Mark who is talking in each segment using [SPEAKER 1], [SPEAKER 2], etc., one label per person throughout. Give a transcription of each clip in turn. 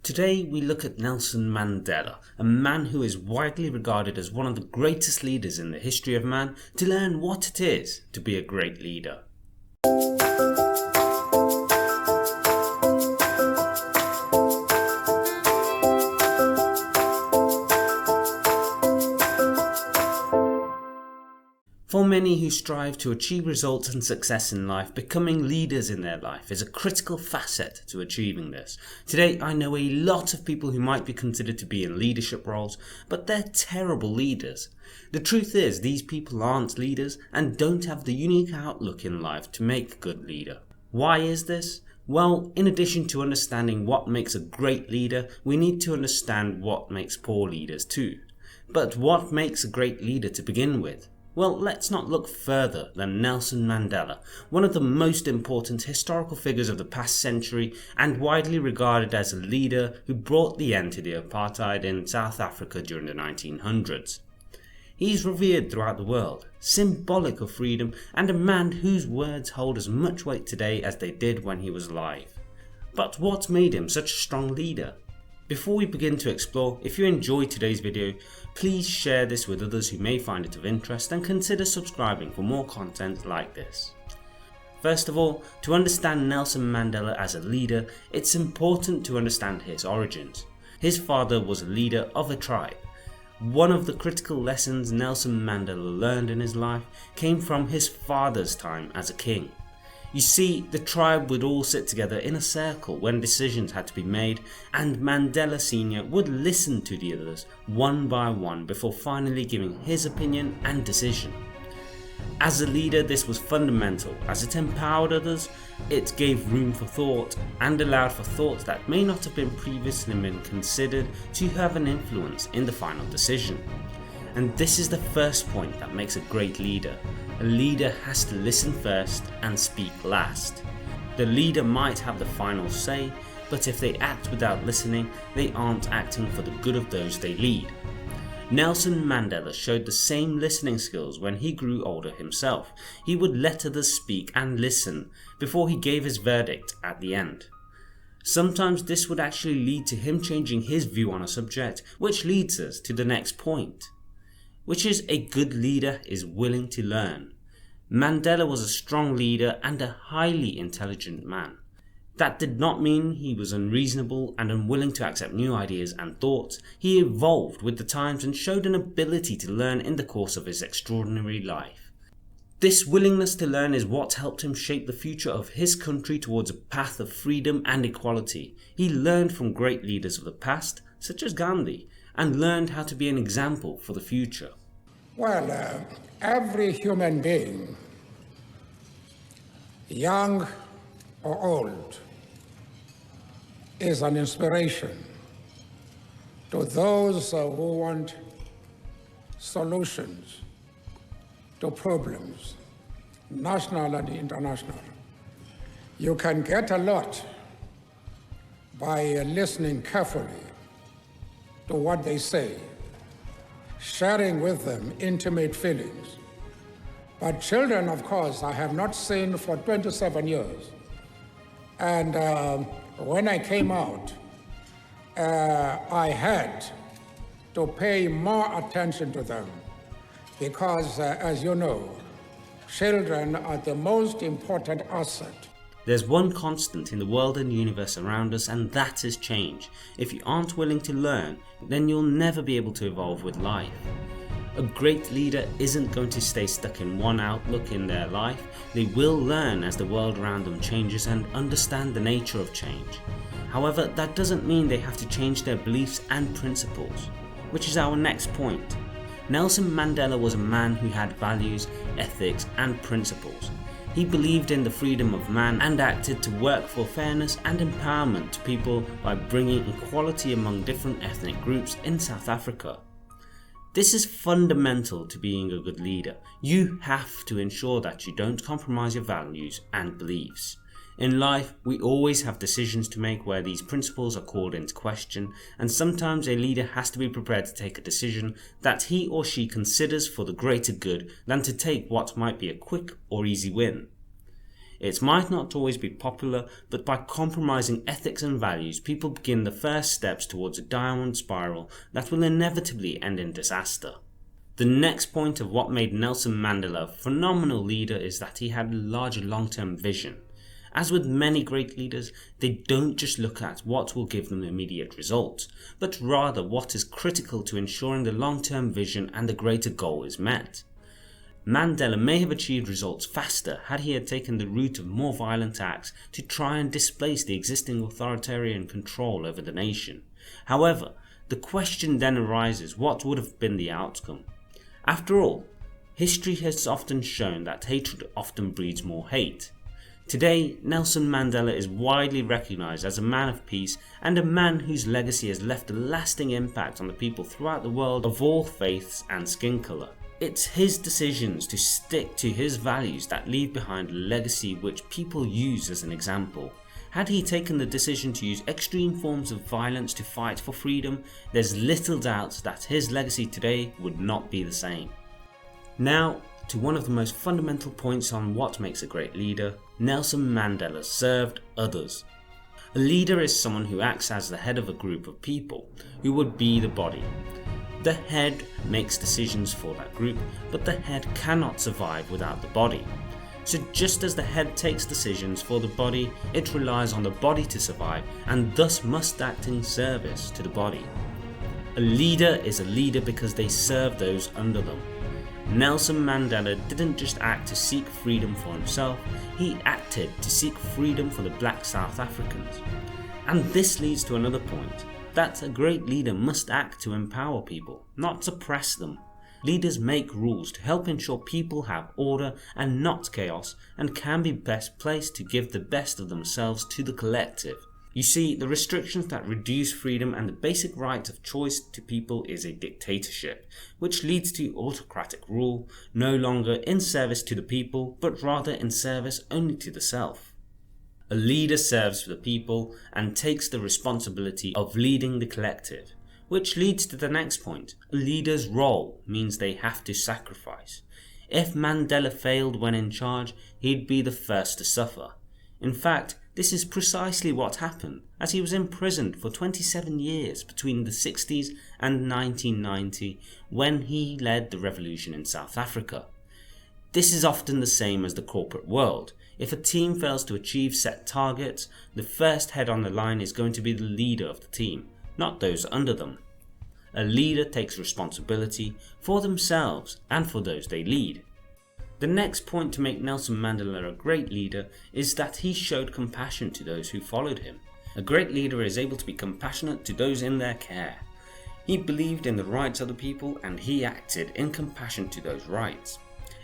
[SPEAKER 1] Today we look at Nelson Mandela, a man who is widely regarded as one of the greatest leaders in the history of man, to learn what it is to be a great leader. For many who strive to achieve results and success in life, becoming leaders in their life is a critical facet to achieving this. Today, I know a lot of people who might be considered to be in leadership roles, but they're terrible leaders. The truth is, these people aren't leaders and don't have the unique outlook in life to make a good leader. Why is this? Well, in addition to understanding what makes a great leader, we need to understand what makes poor leaders too. But what makes a great leader to begin with? Well, let's not look further than Nelson Mandela, one of the most important historical figures of the past century and widely regarded as a leader who brought the end to the apartheid in South Africa during the 1900s. He's revered throughout the world, symbolic of freedom, and a man whose words hold as much weight today as they did when he was alive. But what made him such a strong leader? Before we begin to explore, if you enjoyed today's video, please share this with others who may find it of interest and consider subscribing for more content like this. First of all, to understand Nelson Mandela as a leader, it's important to understand his origins. His father was a leader of a tribe. One of the critical lessons Nelson Mandela learned in his life came from his father's time as a king. You see, the tribe would all sit together in a circle when decisions had to be made, and Mandela Sr. would listen to the others one by one before finally giving his opinion and decision. As a leader, this was fundamental as it empowered others, it gave room for thought, and allowed for thoughts that may not have been previously been considered to have an influence in the final decision. And this is the first point that makes a great leader. A leader has to listen first and speak last. The leader might have the final say, but if they act without listening, they aren't acting for the good of those they lead. Nelson Mandela showed the same listening skills when he grew older himself. He would let others speak and listen before he gave his verdict at the end. Sometimes this would actually lead to him changing his view on a subject, which leads us to the next point, which is a good leader is willing to learn. Mandela was a strong leader and a highly intelligent man. That did not mean he was unreasonable and unwilling to accept new ideas and thoughts. He evolved with the times and showed an ability to learn in the course of his extraordinary life. This willingness to learn is what helped him shape the future of his country towards a path of freedom and equality. He learned from great leaders of the past, such as Gandhi, and learned how to be an example for the future.
[SPEAKER 2] Well, every human being, young or old, is an inspiration to those who want solutions to problems, national and international. You can get a lot by listening carefully to what they say, sharing with them intimate feelings. But children, of course, I have not seen for 27 years. And when I came out, I had to pay more attention to them because, as you know, children are the most important asset.
[SPEAKER 1] There's one constant in the world and universe around us, and that is change. If you aren't willing to learn, then you'll never be able to evolve with life. A great leader isn't going to stay stuck in one outlook in their life. They will learn as the world around them changes and understand the nature of change. However, that doesn't mean they have to change their beliefs and principles, which is our next point. Nelson Mandela was a man who had values, ethics, and principles. He believed in the freedom of man and acted to work for fairness and empowerment to people by bringing equality among different ethnic groups in South Africa. This is fundamental to being a good leader. You have to ensure that you don't compromise your values and beliefs. In life, we always have decisions to make where these principles are called into question, and sometimes a leader has to be prepared to take a decision that he or she considers for the greater good than to take what might be a quick or easy win. It might not always be popular, but by compromising ethics and values, people begin the first steps towards a downward spiral that will inevitably end in disaster. The next point of what made Nelson Mandela a phenomenal leader is that he had a larger long-term vision. As with many great leaders, they don't just look at what will give them immediate results, but rather what is critical to ensuring the long-term vision and the greater goal is met. Mandela may have achieved results faster had he had taken the route of more violent acts to try and displace the existing authoritarian control over the nation. However, the question then arises, what would have been the outcome? After all, history has often shown that hatred often breeds more hate. Today, Nelson Mandela is widely recognised as a man of peace and a man whose legacy has left a lasting impact on the people throughout the world of all faiths and skin colour. It's his decisions to stick to his values that leave behind a legacy which people use as an example. Had he taken the decision to use extreme forms of violence to fight for freedom, there's little doubt that his legacy today would not be the same. Now, to one of the most fundamental points on what makes a great leader, Nelson Mandela served others. A leader is someone who acts as the head of a group of people, who would be the body. The head makes decisions for that group, but the head cannot survive without the body. So just as the head takes decisions for the body, it relies on the body to survive and thus must act in service to the body. A leader is a leader because they serve those under them. Nelson Mandela didn't just act to seek freedom for himself, he acted to seek freedom for the black South Africans. And this leads to another point, that a great leader must act to empower people, not suppress them. Leaders make rules to help ensure people have order and not chaos, and can be best placed to give the best of themselves to the collective. You see, the restrictions that reduce freedom and the basic right of choice to people is a dictatorship, which leads to autocratic rule, no longer in service to the people, but rather in service only to the self. A leader serves the people and takes the responsibility of leading the collective. Which leads to the next point. A leader's role means they have to sacrifice. If Mandela failed when in charge, he'd be the first to suffer. In fact, this is precisely what happened, as he was imprisoned for 27 years between the 60s and 1990 when he led the revolution in South Africa. This is often the same as the corporate world. If a team fails to achieve set targets, the first head on the line is going to be the leader of the team, not those under them. A leader takes responsibility for themselves and for those they lead. The next point to make Nelson Mandela a great leader is that he showed compassion to those who followed him. A great leader is able to be compassionate to those in their care. He believed in the rights of the people and he acted in compassion to those rights.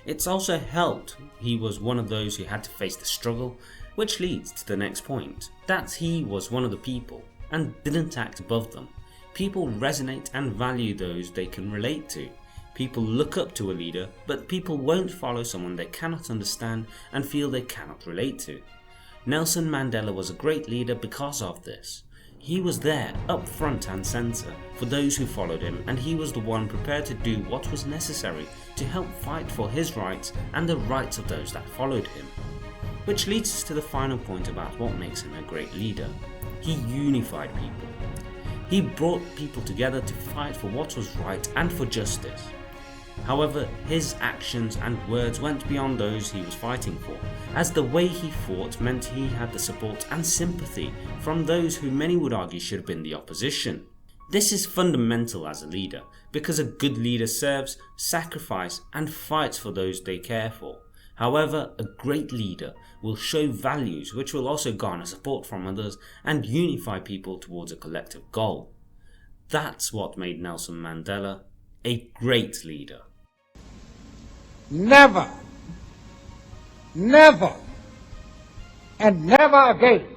[SPEAKER 1] It's also helped he was one of those who had to face the struggle, which leads to the next point, that he was one of the people and didn't act above them. People resonate and value those they can relate to. People look up to a leader, but people won't follow someone they cannot understand and feel they cannot relate to. Nelson Mandela was a great leader because of this. He was there, up front and centre, for those who followed him, and he was the one prepared to do what was necessary to help fight for his rights and the rights of those that followed him. Which leads us to the final point about what makes him a great leader. He unified people. He brought people together to fight for what was right and for justice. However, his actions and words went beyond those he was fighting for, as the way he fought meant he had the support and sympathy from those who many would argue should have been the opposition. This is fundamental as a leader, because a good leader serves, sacrifices and fights for those they care for. However, a great leader will show values which will also garner support from others and unify people towards a collective goal. That's what made Nelson Mandela a great leader.
[SPEAKER 2] Never, never, and never again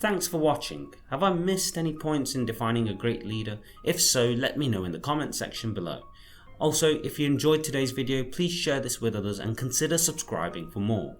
[SPEAKER 1] Thanks for watching. Have I missed any points in defining a great leader? If so, let me know in the comment section below. Also, if you enjoyed today's video, please share this with others and consider subscribing for more.